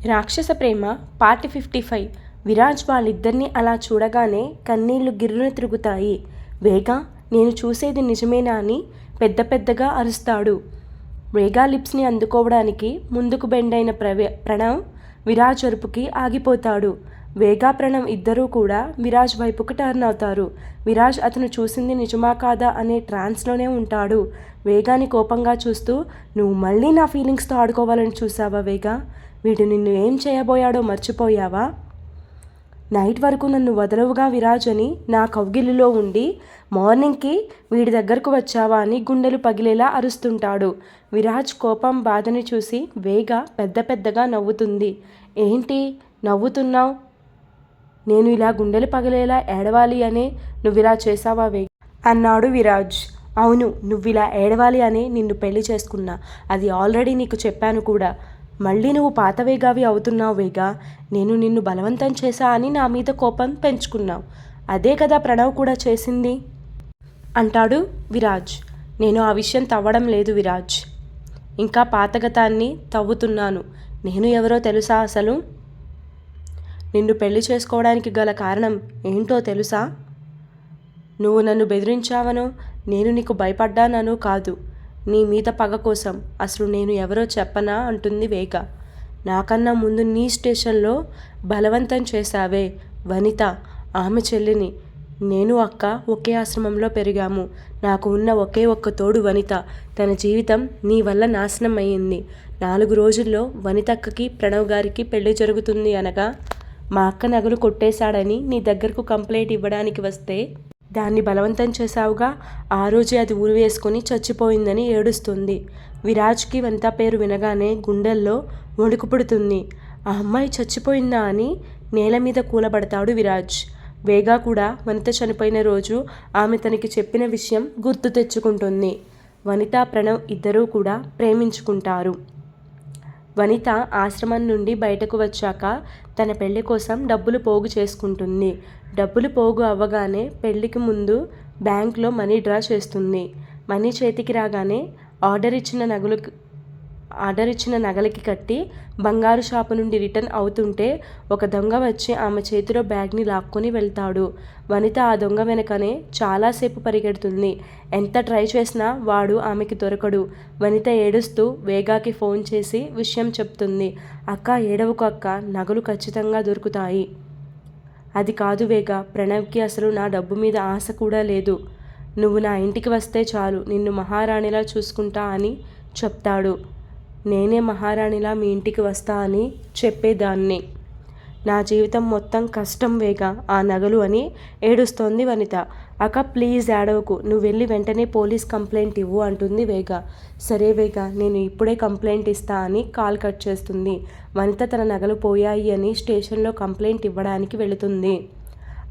రాక్షస ప్రేమ పార్ట్ 55. విరాజ్ వాళ్ళిద్దరినీ అలా చూడగానే కన్నీళ్లు గిర్రున తిరుగుతాయి. వేగా, నేను చూసేది నిజమేనా అని పెద్ద పెద్దగా అరుస్తాడు. వేగా లిప్స్ని అందుకోవడానికి ముందుకు బెండైన ప్రణవ్ విరాజ్ అరుపుకి ఆగిపోతాడు. వేగా ప్రణవ్ ఇద్దరూ కూడా విరాజ్ వైపుకు టర్న్ అవుతారు. విరాజ్ అతను చూసింది నిజమా కాదా అనే ట్రాన్స్లోనే ఉంటాడు. వేగాని కోపంగా చూస్తూ, నువ్వు మళ్ళీ నా ఫీలింగ్స్తో ఆడుకోవాలని చూసావా వేగా? వీడు నిన్ను ఏం చేయబోయాడో మర్చిపోయావా? నైట్ వరకు నన్ను వదలవుగా విరాజ్ అని నా కౌగిలిలో ఉండి మార్నింగ్కి వీడి దగ్గరకు వచ్చావా అని గుండెలు పగిలేలా అరుస్తుంటాడు. విరాజ్ కోపం బాధని చూసి వేగా పెద్ద పెద్దగా నవ్వుతుంది. ఏంటి నవ్వుతున్నావు? నేను ఇలా గుండెలు పగిలేలా ఏడవాలి అనే నువ్విలా చేసావా వేగా అన్నాడు విరాజ్. అవును, నువ్విలా ఏడవాలి అనే నిన్ను పెళ్లి చేసుకున్నా. అది ఆల్రెడీ నీకు చెప్పాను కూడా. మళ్ళీ నువ్వు పాత వేగావి అవుతున్నావు వేగా. నేను నిన్ను బలవంతం చేశా అని నా మీద కోపం పెంచుకున్నావు. అదే కదా ప్రణవ్ కూడా చేసింది అంటాడు విరాజ్. నేను ఆ విషయం తవ్వడం లేదు విరాజ్, ఇంకా పాతగతాన్ని తవ్వుతున్నాను. నేను ఎవరో తెలుసా? అసలు నిన్ను పెళ్లి చేసుకోవడానికి గల కారణం ఏంటో తెలుసా? నువ్వు నన్ను బెదిరించావనో, నేను నీకు భయపడ్డానో కాదు, నీ మీద పగ కోసం. అసలు నేను ఎవరో చెప్పనా అంటుంది వేగ. నాకన్నా ముందు నీ స్టేషన్లో బలవంతం చేశావే వనిత, ఆమె చెల్లిని. నేను అక్క ఒకే ఆశ్రమంలో పెరిగాము. నాకు ఉన్న ఒకే ఒక్క తోడు వనిత. తన జీవితం నీ వల్ల నాశనం అయ్యింది. 4 రోజుల్లో వనితక్కకి ప్రణవ్ గారికి పెళ్లి జరుగుతుంది అనగా మా అక్క నగలు కొట్టేశాడని నీ దగ్గరకు కంప్లైంట్ ఇవ్వడానికి వస్తే దాన్ని బలవంతం చేశావుగా. ఆ రోజే అది ఊరు వేసుకొని చచ్చిపోయిందని ఏడుస్తుంది. విరాజ్కి వనిత పేరు వినగానే గుండెల్లో వణుకు పుడుతుంది. ఆ అమ్మాయి చచ్చిపోయిందా అని నేల మీద కూలబడతాడు విరాజ్. వేగా కూడా వనిత చనిపోయిన రోజు ఆమె తనకి చెప్పిన విషయం గుర్తు తెచ్చుకుంటుంది. వనిత ప్రణవ్ ఇద్దరూ కూడా ప్రేమించుకుంటారు. వనిత ఆశ్రమం నుండి బయటకు వచ్చాక తన పెళ్లి కోసం డబ్బులు పోగు చేసుకుంటుంది. డబ్బులు పోగు అవ్వగానే పెళ్లికి ముందు బ్యాంక్లో మనీ డ్రా చేస్తుంది. మనీ చేతికి రాగానే ఆర్డర్ ఇచ్చిన నగలకి కట్టి బంగారు షాపు నుండి రిటర్న్ అవుతుంటే ఒక దొంగ వచ్చి ఆమె చేతిలో బ్యాగ్ని లాక్కొని వెళ్తాడు. వనిత ఆ దొంగ వెనకనే చాలాసేపు పరిగెడుతుంది. ఎంత ట్రై చేసినా వాడు ఆమెకి దొరకడు. వనిత ఏడుస్తూ వేగాకి ఫోన్ చేసి విషయం చెప్తుంది. అక్క, ఏడవకు అక్క, నగలు ఖచ్చితంగా దొరుకుతాయి. అది కాదు వేగా, ప్రణవ్కి అసలు నా డబ్బు మీద ఆశ కూడా లేదు. నువ్వు నా ఇంటికి వస్తే చాలు, నిన్ను మహారాణిలా చూసుకుంటా అని చెప్తాడు. నేనే మహారాణిలా మీ ఇంటికి వస్తా అని చెప్పేదాన్ని. నా జీవితం మొత్తం కష్టం వేగా, ఆ నగలు అని ఏడుస్తోంది వనిత. అక్క ప్లీజ్ ఏడవకు, నువ్వు వెళ్ళి వెంటనే పోలీస్ కంప్లైంట్ ఇవ్వు అంటుంది వేగా. సరే వేగా, నేను ఇప్పుడే కంప్లైంట్ ఇస్తా అని కాల్ కట్ చేస్తుంది. వనిత తన నగలు పోయాయి అని స్టేషన్లో కంప్లైంట్ ఇవ్వడానికి వెళుతుంది.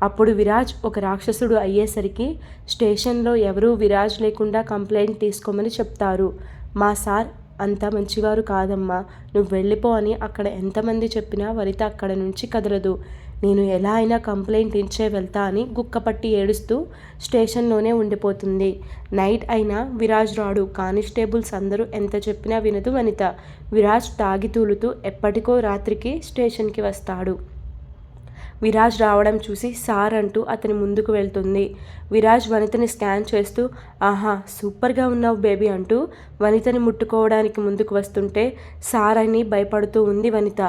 అప్పుడు విరాజ్ ఒక రాక్షసుడు అయ్యేసరికి స్టేషన్లో ఎవరూ విరాజ్ లేకుండా కంప్లైంట్ తీసుకోమని చెప్తారు. మా సార్ అంత మంచివారు కాదమ్మా, నువ్వు వెళ్ళిపో అని అక్కడ ఎంతమంది చెప్పినా వనిత అక్కడ నుంచి కదలదు. నేను ఎలా అయినా కంప్లైంట్ ఇచ్చే వెళ్తా అని గుక్కపట్టి ఏడుస్తూ స్టేషన్లోనే ఉండిపోతుంది. నైట్ అయినా విరాజ్ రాడు. కానిస్టేబుల్స్ అందరూ ఎంత చెప్పినా వినదు వనిత. విరాజ్ తాగి తూలుతూ ఎప్పటికో రాత్రికి స్టేషన్కి వస్తాడు. విరాజ్ రావడం చూసి సార్ అంటూ అతని ముందుకు వెళ్తుంది. విరాజ్ వనితని స్కాన్ చేస్తూ, ఆహా సూపర్గా ఉన్నావు బేబీ అంటూ వనితని ముట్టుకోవడానికి ముందుకు వస్తుంటే సార్ అని భయపడుతూ ఉంది వనిత.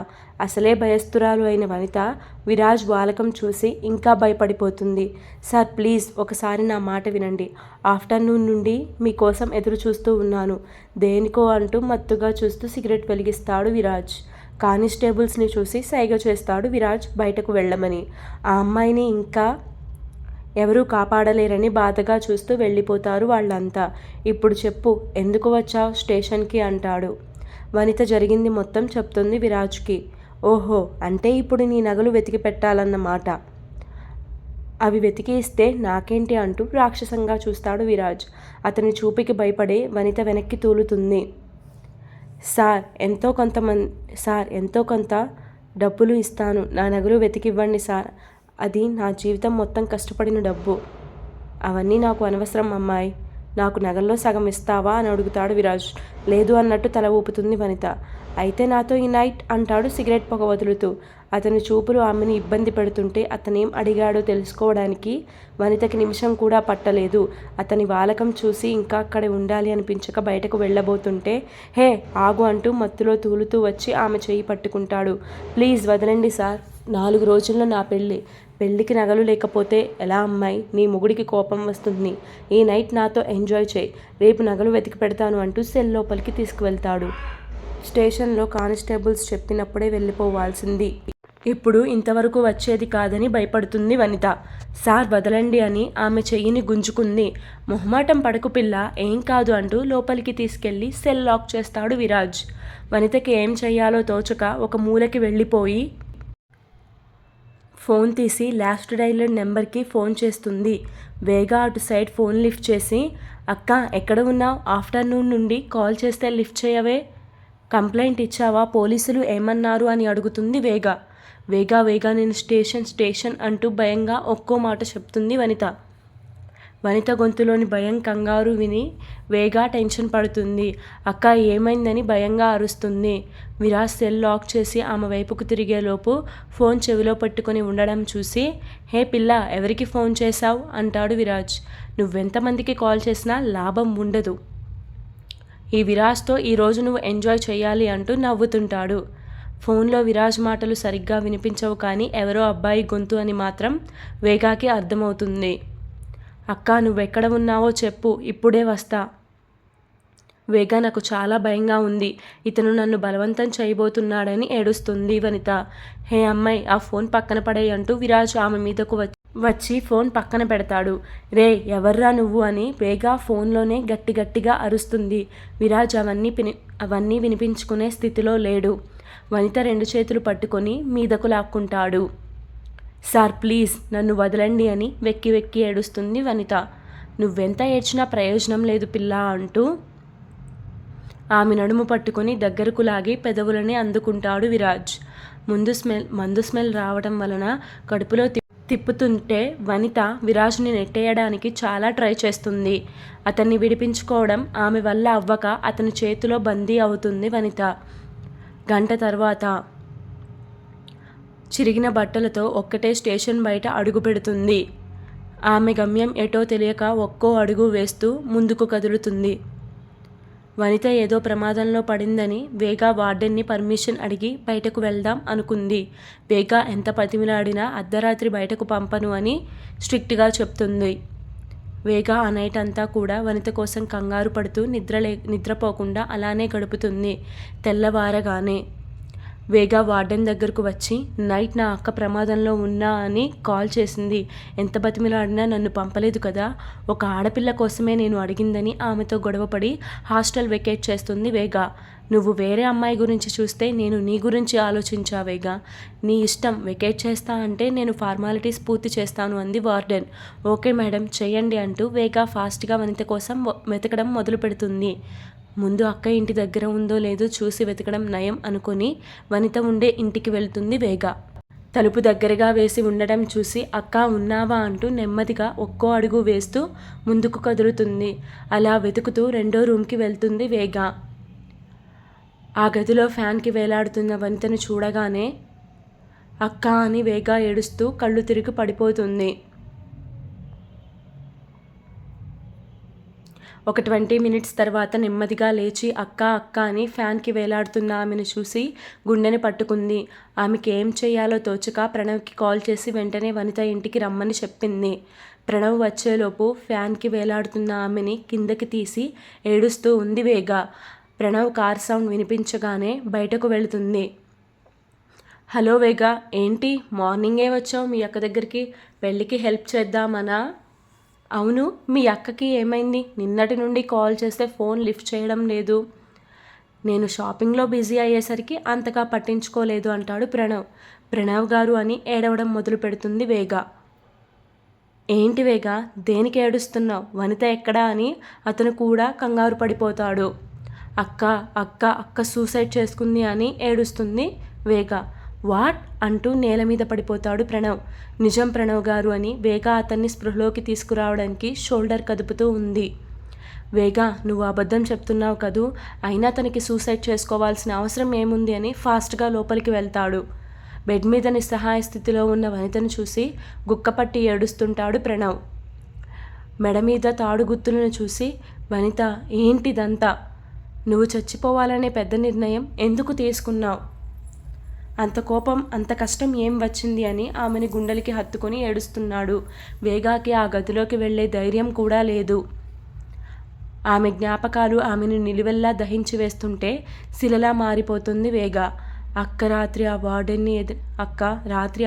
అసలే భయస్తురాలు అయిన వనిత విరాజ్ వాలకం చూసి ఇంకా భయపడిపోతుంది. సార్ ప్లీజ్ ఒకసారి నా మాట వినండి. ఆఫ్టర్నూన్ నుండి మీకోసం ఎదురు చూస్తూ ఉన్నాను. దేనికో అంటూ మత్తుగా చూస్తూ సిగరెట్ వెలిగిస్తాడు విరాజ్. కానిస్టేబుల్స్ని చూసి సైగ చేస్తాడు విరాజ్ బయటకు వెళ్ళమని. ఆ అమ్మాయిని ఇంకా ఎవరూ కాపాడలేరని బాధగా చూస్తూ వెళ్ళిపోతారు వాళ్ళంతా. ఇప్పుడు చెప్పు, ఎందుకు వచ్చావు స్టేషన్కి అంటాడు. వనిత జరిగింది మొత్తం చెప్తుంది విరాజ్కి. ఓహో, అంటే ఇప్పుడు నీ నగలు వెతికి పెట్టాలన్నమాట. అవి వెతికి ఇస్తే నాకేంటి అంటూ రాక్షసంగా చూస్తాడు విరాజ్. అతని చూపుకి భయపడే వనిత వెనక్కి తూలుతుంది. సార్ ఎంతో కొంత డబ్బులు ఇస్తాను, నా నగలు వెతికివ్వండి సార్. అది నా జీవితం మొత్తం కష్టపడిన డబ్బు. అవన్నీ నాకు అనవసరం అమ్మాయి. నాకు నగల్లో సగం ఇస్తావా అని అడుగుతాడు విరాజ్. లేదు అన్నట్టు తల ఊపుతుంది వనిత. అయితే నాతో ఈ నైట్ అంటాడు సిగరెట్ పొగ వదులుతూ. అతని చూపులు ఆమెను ఇబ్బంది పెడుతుంటే అతనేం అడిగాడో తెలుసుకోవడానికి వనితకి నిమిషం కూడా పట్టలేదు. అతని వాలకం చూసి ఇంకా అక్కడే ఉండాలి అనిపించక బయటకు వెళ్ళబోతుంటే హే ఆగు అంటూ మత్తులో తూలుతూ వచ్చి ఆమె చేయి పట్టుకుంటాడు. ప్లీజ్ వదలండి సార్, 4 రోజుల్లో నా పెళ్ళికి నగలు లేకపోతే ఎలా అమ్మాయి? నీ మొగుడికి కోపం వస్తుంది. ఈ నైట్ నాతో ఎంజాయ్ చేయి, రేపు నగలు వెతికి పెడతాను అంటూ సెల్ లోపలికి తీసుకువెళ్తాడు. స్టేషన్లో కానిస్టేబుల్స్ చెప్పినప్పుడే వెళ్ళిపోవాల్సింది, ఇప్పుడు ఇంతవరకు వచ్చేది కాదని భయపడుతుంది వనిత. సార్ వదలండి అని ఆమె చెయ్యిని గుంజుకుంది. మొహమాటం పడకు పిల్ల, ఏం కాదు అంటూ లోపలికి తీసుకెళ్లి సెల్ లాక్ చేస్తాడు విరాజ్. వనితకి ఏం చెయ్యాలో తోచక ఒక మూలకి వెళ్ళిపోయి ఫోన్ తీసి లాస్ట్ డైలర్ నెంబర్కి ఫోన్ చేస్తుంది. వేగా అటు సైడ్ ఫోన్ లిఫ్ట్ చేసి, అక్క ఎక్కడ ఉన్నావు? ఆఫ్టర్నూన్ నుండి కాల్ చేస్తే లిఫ్ట్ చేయవే, కంప్లైంట్ ఇచ్చావా? పోలీసులు ఏమన్నారు అని అడుగుతుంది వేగా. వేగా నేను స్టేషన్ అంటూ భయంగా ఒక్కో మాట చెప్తుంది వనిత. వనిత గొంతులోని భయం కంగారు విని వేగా టెన్షన్ పడుతుంది. అక్క ఏమైందని భయంగా అరుస్తుంది. విరాజ్ సెల్ లాక్ చేసి ఆమె వైపుకు తిరిగేలోపు ఫోన్ చెవిలో పట్టుకొని ఉండడం చూసి, హే పిల్ల ఎవరికి ఫోన్ చేశావు అంటాడు విరాజ్. నువ్వెంతమందికి కాల్ చేసినా లాభం ఉండదు. ఈ విరాజ్తో ఈరోజు నువ్వు ఎంజాయ్ చేయాలి అంటూ నవ్వుతుంటాడు. ఫోన్లో విరాజ్ మాటలు సరిగ్గా వినిపించవు, కానీ ఎవరో అబ్బాయి గొంతు అని మాత్రం వేగాకి అర్థమవుతుంది. అక్క నువ్వెక్కడ ఉన్నావో చెప్పు, ఇప్పుడే వస్తా. వేగా నాకు చాలా భయంగా ఉంది, ఇతను నన్ను బలవంతం చేయబోతున్నాడని ఏడుస్తుంది వనిత. హే అమ్మాయి ఆ ఫోన్ పక్కన పడేయి అంటూ విరాజ్ ఆమె మీదకు వచ్చి ఫోన్ పక్కన పెడతాడు. రే ఎవర్రా నువ్వు అని వేగా ఫోన్లోనే గట్టిగా అరుస్తుంది. విరాజ్ అవన్నీ వినిపించుకునే స్థితిలో లేడు. వనిత 2 చేతులు పట్టుకొని మీదకు లాక్కుంటాడు. సార్ ప్లీజ్ నన్ను వదలండి అని వెక్కి ఏడుస్తుంది వనిత. నువ్వెంత ఏడ్చినా ప్రయోజనం లేదు పిల్ల అంటూ ఆమె నడుము పట్టుకొని దగ్గరకు లాగి పెదవులని అందుకుంటాడు విరాజ్. మందు స్మెల్ రావడం వలన కడుపులో తిప్పుతుంటే వనిత విరాజ్ని నెట్టేయడానికి చాలా ట్రై చేస్తుంది. అతన్ని విడిపించుకోవడం ఆమె వల్ల అవ్వక అతని చేతిలో బందీ అవుతుంది వనిత. గంట తర్వాత చిరిగిన బట్టలతో ఒక్కటే స్టేషన్ బయట అడుగు పెడుతుంది. ఆమె గమ్యం ఎటో తెలియక ఒక్కో అడుగు వేస్తూ ముందుకు కదులుతుంది. వనిత ఏదో ప్రమాదంలో పడిందని వేగా వార్డెన్ని పర్మిషన్ అడిగి బయటకు వెళ్దాం అనుకుంది. వేగా ఎంత బతిమిలాడినా అర్ధరాత్రి బయటకు పంపను అని స్ట్రిక్ట్గా చెప్తుంది. వేగా ఆ నైట్ అంతా కూడా వనిత కోసం కంగారు పడుతూ నిద్రపోకుండా అలానే గడుపుతుంది. తెల్లవారగానే వేగా వార్డెన్ దగ్గరకు వచ్చి, నైట్ నా అక్క ప్రమాదంలో ఉన్నా అని కాల్ చేసింది. ఎంత బతిమిలాడినా నన్ను పంపలేదు కదా, ఒక ఆడపిల్ల కోసమే నేను అడిగిందని ఆమెతో గొడవపడి హాస్టల్ వెకేట్ చేస్తుంది వేగా. నువ్వు వేరే అమ్మాయి గురించి చూస్తే నేను నీ గురించి ఆలోచించా వేగా. నీ ఇష్టం, వెకేట్ చేస్తా అంటే నేను ఫార్మాలిటీస్ పూర్తి చేస్తాను అంది వార్డెన్. ఓకే మేడం చెయ్యండి అంటూ వేగా ఫాస్ట్గా వనిత కోసం వెతకడం మొదలు పెడుతుంది. ముందు అక్క ఇంటి దగ్గర ఉందో లేదో చూసి వెతకడం నయం అనుకొని వనిత ఉండే ఇంటికి వెళ్తుంది వేగా. తలుపు దగ్గరగా వేసి ఉండడం చూసి అక్క ఉన్నావా అంటూ నెమ్మదిగా ఒక్కో అడుగు వేస్తూ ముందుకు కదులుతుంది. అలా వెతుకుతూ 2వ రూమ్కి వెళ్తుంది వేగా. ఆ గదిలో ఫ్యాన్కి వేలాడుతున్న వనితను చూడగానే అక్క అని వేగా ఏడుస్తూ కళ్ళు తిరిగి పడిపోతుంది. ఒక 20 మినిట్స్ తర్వాత నెమ్మదిగా లేచి అక్క అని ఫ్యాన్కి వేలాడుతున్న ఆమెను చూసి గుండెని పట్టుకుంది. ఆమెకి ఏం చేయాలో తోచక ప్రణవ్కి కాల్ చేసి వెంటనే వనిత ఇంటికి రమ్మని చెప్పింది. ప్రణవ్ వచ్చేలోపు ఫ్యాన్కి వేలాడుతున్న ఆమెని కిందకి తీసి ఏడుస్తూ ఉంది వేగా. ప్రణవ్ కార్ సౌండ్ వినిపించగానే బయటకు వెళుతుంది. హలో వేగా, ఏంటి మార్నింగే వచ్చావు మీ అక్క దగ్గరికి? పెళ్ళికి హెల్ప్ చేద్దామనా? అవును, మీ అక్కకి ఏమైంది? నిన్నటి నుండి కాల్ చేస్తే ఫోన్ లిఫ్ట్ చేయడం లేదు. నేను షాపింగ్లో బిజీ అయ్యేసరికి అంతగా పట్టించుకోలేదు అంటాడు ప్రణవ్ గారు అని ఏడవడం మొదలు పెడుతుంది వేగా. ఏంటి వేగా, దేనికి ఏడుస్తున్నావు? వనిత ఎక్కడా అని అతను కూడా కంగారు పడిపోతాడు. అక్క సూసైడ్ చేసుకుంది అని ఏడుస్తుంది వేగా. వాట్ అంటూ నేల మీద పడిపోతాడు ప్రణవ్. నిజం ప్రణవ్ గారు అని వేగా అతన్ని స్పృహలోకి తీసుకురావడానికి షోల్డర్ కదుపుతూ ఉంది. వేగా, నువ్వు అబద్ధం చెప్తున్నావు కదూ, అయినా తనకి సూసైడ్ చేసుకోవాల్సిన అవసరం ఏముంది అని ఫాస్ట్గా లోపలికి వెళ్తాడు. బెడ్ మీద నిస్సహాయ స్థితిలో ఉన్న వనితను చూసి గుక్కపట్టి ఏడుస్తుంటాడు ప్రణవ్. మెడ మీద తాడు గుర్తులను చూసి, వనిత, ఏంటిదంతా? నువ్వు చచ్చిపోవాలనే పెద్ద నిర్ణయం ఎందుకు తీసుకున్నావు? అంత కోపం, అంత కష్టం ఏం వచ్చింది అని ఆమెని గుండెలకి హత్తుకొని ఏడుస్తున్నాడు. వేగాకి ఆ గదిలోకి వెళ్ళే ధైర్యం కూడా లేదు. ఆమె జ్ఞాపకాలు ఆమెను నిలువెల్లా దహించి వేస్తుంటే శిలలా మారిపోతుంది వేగా. రాత్రి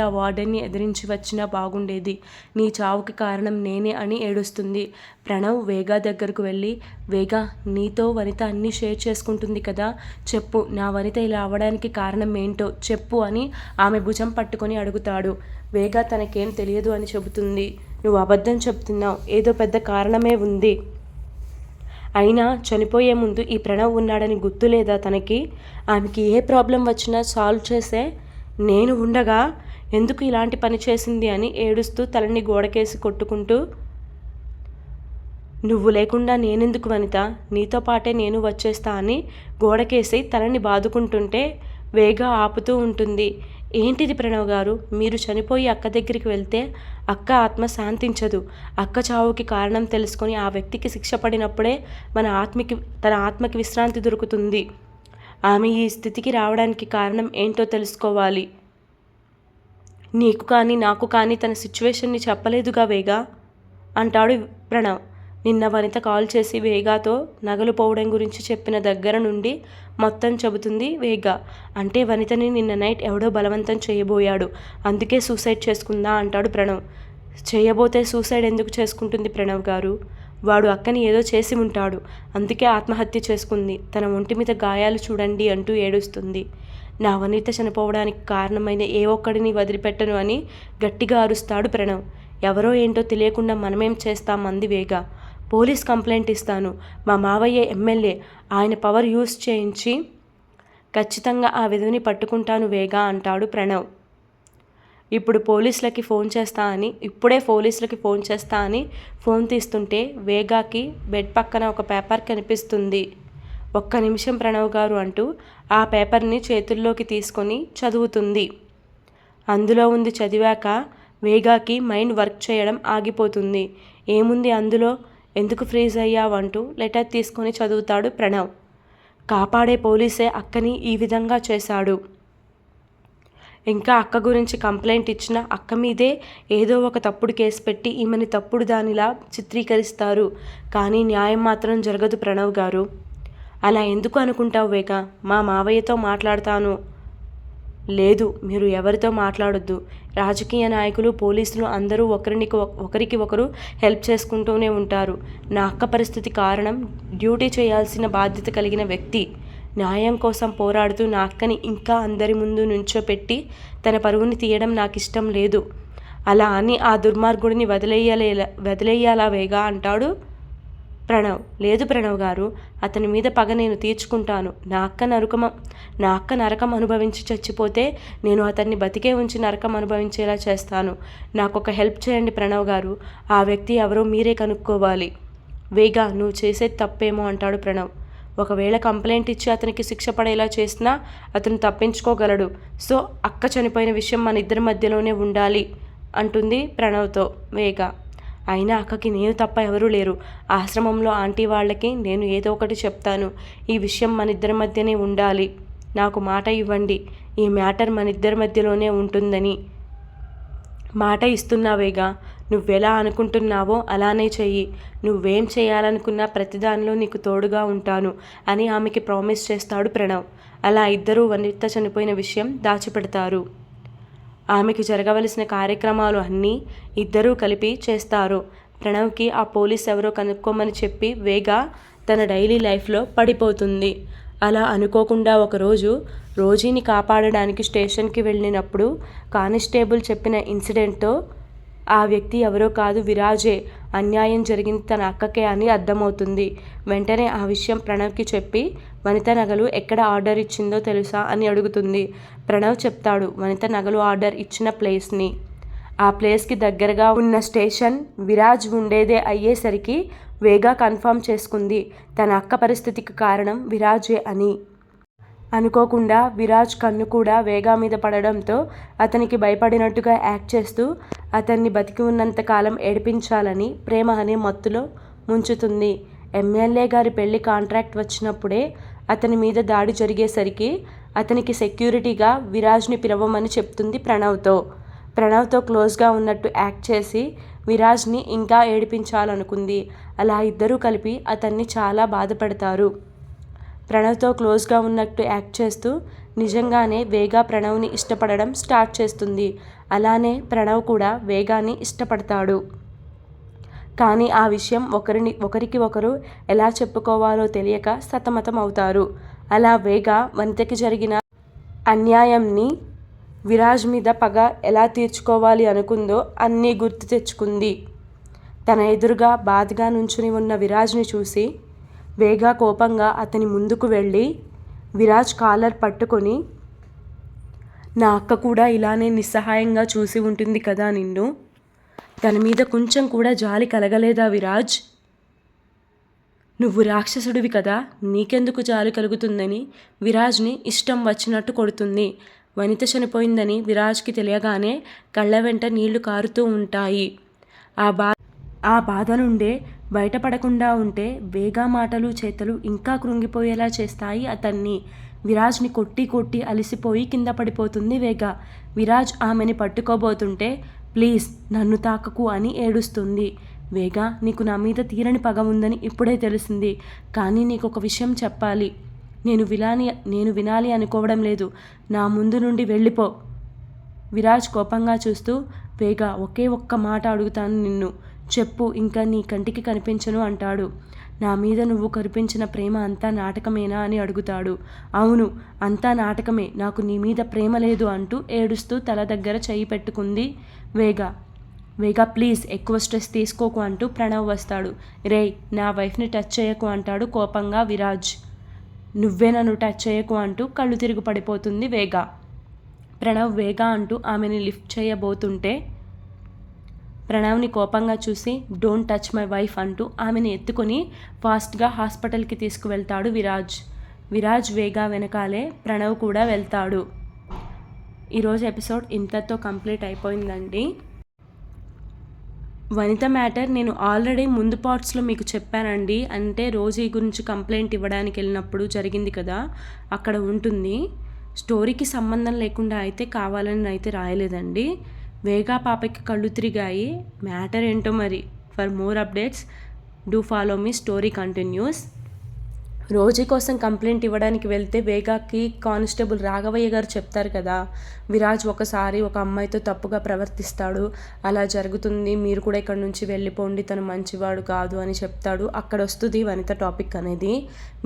ఆ వార్డెన్ని ఎదిరించి వచ్చినా బాగుండేది. నీ చావుకి కారణం నేనే అని ఏడుస్తుంది. ప్రణవ్ వేగా దగ్గరకు వెళ్ళి, వేగా, నీతో వనిత అన్నీ షేర్ చేసుకుంటుంది కదా, చెప్పు, నా వనిత ఇలా అవ్వడానికి కారణం ఏంటో చెప్పు అని ఆమె భుజం పట్టుకొని అడుగుతాడు. వేగా తనకేం తెలియదు అని చెబుతుంది. నువ్వు అబద్ధం చెప్తున్నావు, ఏదో పెద్ద కారణమే ఉంది. అయినా చనిపోయే ముందు ఈ ప్రణవ్ ఉన్నాడని గుర్తులేదా తనకి? ఆమెకి ఏ ప్రాబ్లం వచ్చినా సాల్వ్ చేసే నేను ఉండగా ఎందుకు ఇలాంటి పని చేసింది అని ఏడుస్తూ తలని గోడకేసి కొట్టుకుంటూ, నువ్వు లేకుండా నేనెందుకు వనిత, నీతో పాటే నేను వచ్చేస్తా అని గోడకేసి తలని బాదుకుంటుంటే వేగా ఆపుతూ ఉంటుంది. ఏంటిది ప్రణవ్ గారు, మీరు చనిపోయి అక్క దగ్గరికి వెళ్తే అక్క ఆత్మ శాంతించదు. అక్క చావుకి కారణం తెలుసుకొని ఆ వ్యక్తికి శిక్ష పడినప్పుడే తన ఆత్మకి విశ్రాంతి దొరుకుతుంది. ఆమె ఈ స్థితికి రావడానికి కారణం ఏంటో తెలుసుకోవాలి. నీకు కానీ నాకు కానీ తన సిచ్యువేషన్ని చెప్పలేదుగా వేగా అంటాడు ప్రణవ్. నిన్న వనిత కాల్ చేసి వేగాతో నగలు పోవడం గురించి చెప్పిన దగ్గర నుండి మొత్తం చెబుతుంది వేగా. అంటే వనితని నిన్న నైట్ ఎవడో బలవంతం చేయబోయాడు, అందుకే సూసైడ్ చేసుకుందా అంటాడు ప్రణవ్. చేయబోతే సూసైడ్ ఎందుకు చేసుకుంటుంది ప్రణవ్ గారు? వాడు అక్కని ఏదో చేసి ఉంటాడు, అందుకే ఆత్మహత్య చేసుకుంది. తన ఒంటి మీద గాయాలు చూడండి అంటూ ఏడుస్తుంది. నా వనిత చనిపోవడానికి కారణమైన ఏ ఒక్కడిని వదిలిపెట్టను అని గట్టిగా అరుస్తాడు ప్రణవ్. ఎవరో ఏంటో తెలియకుండా మనమేం చేస్తాం అంది వేగా. పోలీస్ కంప్లైంట్ ఇస్తాను. మా మావయ్య ఎమ్మెల్యే, ఆయన పవర్ యూజ్ చేయించి ఖచ్చితంగా ఆ విధుని పట్టుకుంటాను వేగా అంటాడు ప్రణవ్. ఇప్పుడే పోలీసులకి ఫోన్ చేస్తా అని ఫోన్ తీస్తుంటే వేగాకి బెడ్ పక్కన ఒక పేపర్ కనిపిస్తుంది. ఒక్క నిమిషం ప్రణవ్ గారు అంటూ ఆ పేపర్ని చేతుల్లోకి తీసుకొని చదువుతుంది. అందులో ఉంది చదివాక వేగాకి మైండ్ వర్క్ చేయడం ఆగిపోతుంది. ఏముంది అందులో, ఎందుకు ఫ్రీజ్ అయ్యావంటూ లెటర్ తీసుకొని చదువుతాడు ప్రణవ్. కాపాడే పోలీసే అక్కని ఈ విధంగా చేశాడు. ఇంకా అక్క గురించి కంప్లైంట్ ఇచ్చిన అక్క మీదే ఏదో ఒక తప్పుడు కేసు పెట్టి ఈమెని తప్పుడు దానిలా చిత్రీకరిస్తారు. కానీ న్యాయం మాత్రం జరగదు ప్రణవ్ గారు. అలా ఎందుకు అనుకుంటావు వేగా? మా మావయ్యతో మాట్లాడతాను. లేదు, మీరు ఎవరితో మాట్లాడొద్దు. రాజకీయ నాయకులు, పోలీసులు అందరూ ఒకరికి ఒకరు హెల్ప్ చేసుకుంటూనే ఉంటారు. నా అక్క పరిస్థితి కారణం డ్యూటీ చేయాల్సిన బాధ్యత కలిగిన వ్యక్తి. న్యాయం కోసం పోరాడుతూ నా అక్కని ఇంకా అందరి ముందు నుంచోపెట్టి తన పరువుని తీయడం నాకు ఇష్టం లేదు. అలా అని ఆ దుర్మార్గుడిని వదిలేయాలా వేగా అంటాడు ప్రణవ్. లేదు ప్రణవ్ గారు, అతని మీద పగ నేను తీర్చుకుంటాను. నా అక్క నరకం అనుభవించి చచ్చిపోతే నేను అతన్ని బతికే ఉంచి నరకం అనుభవించేలా చేస్తాను. నాకొక హెల్ప్ చేయండి ప్రణవ్ గారు. ఆ వ్యక్తి ఎవరో మీరే కనుక్కోవాలి. వేగా, నువ్వు చేసేది తప్పేమో అంటాడు ప్రణవ్. ఒకవేళ కంప్లైంట్ ఇచ్చి అతనికి శిక్ష పడేలా చేసినా అతను తప్పించుకోగలడు. సో అక్క చనిపోయిన విషయం మన ఇద్దరి మధ్యలోనే ఉండాలి అంటుంది ప్రణవ్తో వేగా. అయినా అక్కకి నేను తప్ప ఎవరూ లేరు. ఆశ్రమంలో ఆంటీ వాళ్ళకి నేను ఏదో ఒకటి చెప్తాను. ఈ విషయం మన ఇద్దరి మధ్యనే ఉండాలి. నాకు మాట ఇవ్వండి, ఈ మ్యాటర్ మన ఇద్దరి మధ్యలోనే ఉంటుందని. మాట ఇస్తున్నావేగా, నువ్వెలా అనుకుంటున్నావో అలానే చెయ్యి. నువ్వేం చేయాలనుకున్నా ప్రతిదానిలో నీకు తోడుగా ఉంటాను అని ఆమెకి ప్రామిస్ చేస్తాడు ప్రణవ్. అలా ఇద్దరూ వనిత చనిపోయిన విషయం దాచిపెడతారు. ఆమెకి జరగవలసిన కార్యక్రమాలు అన్నీ ఇద్దరూ కలిపి చేస్తారు. ప్రణవ్కి ఆ పోలీస్ ఎవరో కనుక్కోమని చెప్పి వేగా తన డైలీ లైఫ్లో పడిపోతుంది. అలా అనుకోకుండా ఒకరోజు రోజీని కాపాడడానికి స్టేషన్కి వెళ్ళినప్పుడు కానిస్టేబుల్ చెప్పిన ఇన్సిడెంట్తో ఆ వ్యక్తి ఎవరో కాదు, విరాజే. అన్యాయం జరిగింది తన అక్కకే అని అర్థమవుతుంది. వెంటనే ఆ విషయం ప్రణవ్కి చెప్పి వనిత నగలు ఎక్కడ ఆర్డర్ ఇచ్చిందో తెలుసా అని అడుగుతుంది. ప్రణవ్ చెప్తాడు వనిత నగలు ఆర్డర్ ఇచ్చిన ప్లేస్ని. ఆ ప్లేస్కి దగ్గరగా ఉన్న స్టేషన్ విరాజ్ ఉండేదే అయ్యేసరికి వేగా కన్ఫర్మ్ చేసుకుంది తన అక్క పరిస్థితికి కారణం విరాజే అని. అనుకోకుండా విరాజ్ కన్ను కూడా వేగా మీద పడడంతో అతనికి భయపడినట్టుగా యాక్ట్ చేస్తూ అతన్ని బతికి ఉన్నంతకాలం ఏడిపించాలని ప్రేమ అనే మత్తులో ముంచుతుంది. ఎమ్మెల్యే గారి పెళ్లి కాంట్రాక్ట్ వచ్చినప్పుడే అతని మీద దాడి జరిగేసరికి అతనికి సెక్యూరిటీగా విరాజ్ని పిలవమని చెప్తుంది ప్రణవ్తో క్లోజ్గా ఉన్నట్టు యాక్ట్ చేసి విరాజ్ని ఇంకా ఏడిపించాలనుకుంది. అలా ఇద్దరూ కలిపి అతన్ని చాలా బాధపెడతారు. ప్రణవ్తో క్లోజ్గా ఉన్నట్టు యాక్ట్ చేస్తూ నిజంగానే వేగా ప్రణవ్ని ఇష్టపడడం స్టార్ట్ చేస్తుంది. అలానే ప్రణవ్ కూడా వేగాని ఇష్టపడతాడు. కానీ ఆ విషయం ఒకరికి ఒకరు ఎలా చెప్పుకోవాలో తెలియక సతమతం అవుతారు. అలా వేగా వనితకి జరిగిన అన్యాయంని, విరాజ్ మీద పగ ఎలా తీర్చుకోవాలి అనుకుందో అన్నీ గుర్తు తెచ్చుకుంది. తన ఎదురుగా బాధగా నుంచుని ఉన్న విరాజ్ని చూసి వేగా కోపంగా అతని ముందుకు వెళ్ళి విరాజ్ కాలర్ పట్టుకొని, నా అక్క కూడా ఇలానే నిస్సహాయంగా చూసి ఉంటుంది కదా నిన్ను, తన మీద కొంచెం కూడా జాలి కలగలేదా విరాజ్? నువ్వు రాక్షసుడివి కదా, నీకెందుకు జాలి కలుగుతుందని విరాజ్ని ఇష్టం వచ్చినట్టు కొడుతుంది. వనిత చనిపోయిందని విరాజ్కి తెలియగానే కళ్ళ వెంట నీళ్లు కారుతూ ఉంటాయి. ఆ బాధ నుండే బయటపడకుండా ఉంటే వేగా మాటలు చేతలు ఇంకా కృంగిపోయేలా చేస్తాయి అతన్ని. విరాజ్ని కొట్టి అలిసిపోయి కింద పడిపోతుంది వేగా. విరాజ్ ఆమెని పట్టుకోబోతుంటే ప్లీజ్ నన్ను తాకకు అని ఏడుస్తుంది. వేగా, నీకు నా మీద తీరని పగ ఉందని ఇప్పుడే తెలిసింది. కానీ నీకు ఒక విషయం చెప్పాలి. నేను వినాలి అనుకోవడం లేదు. నా ముందు నుండి వెళ్ళిపో. విరాజ్ కోపంగా చూస్తూ, వేగా ఒకే ఒక్క మాట అడుగుతాను నిన్ను, చెప్పు, ఇంకా నీ కంటికి కనిపించను అంటాడు. నా మీద నువ్వు కనిపించిన ప్రేమ అంతా నాటకమేనా అని అడుగుతాడు. అవును, అంతా నాటకమే, నాకు నీ మీద ప్రేమ లేదు అంటూ ఏడుస్తూ తల దగ్గర చెయ్యి పెట్టుకుంది వేగా ప్లీజ్ ఎక్కువ స్ట్రెస్ తీసుకోకు అంటూ ప్రణవ్ వస్తాడు. రేయ్, నా వైఫ్ని టచ్ చేయకు అంటాడు కోపంగా విరాజ్. నువ్వే నన్ను టచ్ చేయకు అంటూ కళ్ళు తిరుగు పడిపోతుంది వేగా. ప్రణవ్ వేగా అంటూ ఆమెని లిఫ్ట్ చేయబోతుంటే ప్రణవ్ని కోపంగా చూసి డోంట్ టచ్ మై వైఫ్ అంటూ ఆమెను ఎత్తుకొని ఫాస్ట్గా హాస్పిటల్కి తీసుకువెళ్తాడు విరాజ్ వేగా వెనకాలే ప్రణవ్ కూడా వెళ్తాడు. ఈరోజు ఎపిసోడ్ ఇంతతో కంప్లీట్ అయిపోయిందండి. వనిత మ్యాటర్ నేను ఆల్రెడీ ముందు పార్ట్స్లో మీకు చెప్పానండి. అంటే రోజీ గురించి కంప్లైంట్ ఇవ్వడానికి వెళ్ళినప్పుడు జరిగింది కదా, అక్కడ ఉంటుంది. స్టోరీకి సంబంధం లేకుండా అయితే కావాలని అయితే రాయలేదండి. వేగా పాపకి కళ్ళు తిరిగాయి, మ్యాటర్ ఏంటో మరి. For more updates do follow me, story continues. Rosy కోసం కంప్లైంట్ ఇవ్వడానికి వెళ్తే వేగాకి కానిస్టేబుల్ రాఘవయ్య గారు చెప్తారు కదా, విరాజ్ ఒకసారి ఒక అమ్మాయితో తప్పుగా ప్రవర్తిస్తాడు, అలా జరుగుతుంది, మీరు కూడా ఇక్కడ నుంచి వెళ్ళిపోండి, తను మంచివాడు కాదు అని చెప్తాడు. అక్కడ వస్తుంది వనిత టాపిక్ అనేది.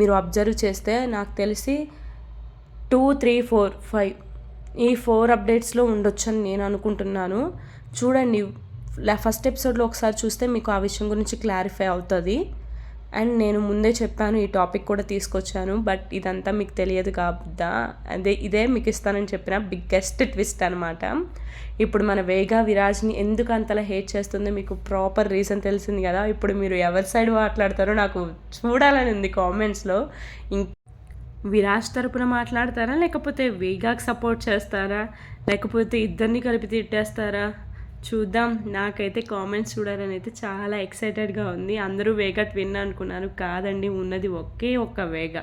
మీరు అబ్జర్వ్ చేస్తే నాకు తెలిసి 2, 3, 4, 5 ఈ 4 అప్డేట్స్లో ఉండొచ్చని నేను అనుకుంటున్నాను. చూడండి, ఫస్ట్ ఎపిసోడ్లో ఒకసారి చూస్తే మీకు ఆ విషయం గురించి క్లారిఫై అవుతుంది. అండ్ నేను ముందే చెప్పాను, ఈ టాపిక్ కూడా తీసుకొచ్చాను, బట్ ఇదంతా మీకు తెలియదు కదా, ఇదే మీకు ఇస్తానని చెప్పిన బిగ్గెస్ట్ ట్విస్ట్ అనమాట. ఇప్పుడు మన వేగా విరాజ్ని ఎందుకు అంతలా హేట్ చేస్తుందో మీకు ప్రాపర్ రీజన్ తెలిసింది కదా. ఇప్పుడు మీరు ఎవరి సైడ్ మాట్లాడతారో నాకు చూడాలని ఉంది కామెంట్స్లో. విరాజ్ తరపున మాట్లాడతారా, లేకపోతే వేగాకి సపోర్ట్ చేస్తారా, లేకపోతే ఇద్దరిని కలిపి తిట్టేస్తారా? చూద్దాం. నాకైతే కామెంట్స్ చూడాలని అయితే చాలా ఎక్సైటెడ్గా ఉంది. అందరూ వేగా ట్విన్ అనుకున్నారు, కాదండి, ఉన్నది ఒకే ఒక్క వేగా.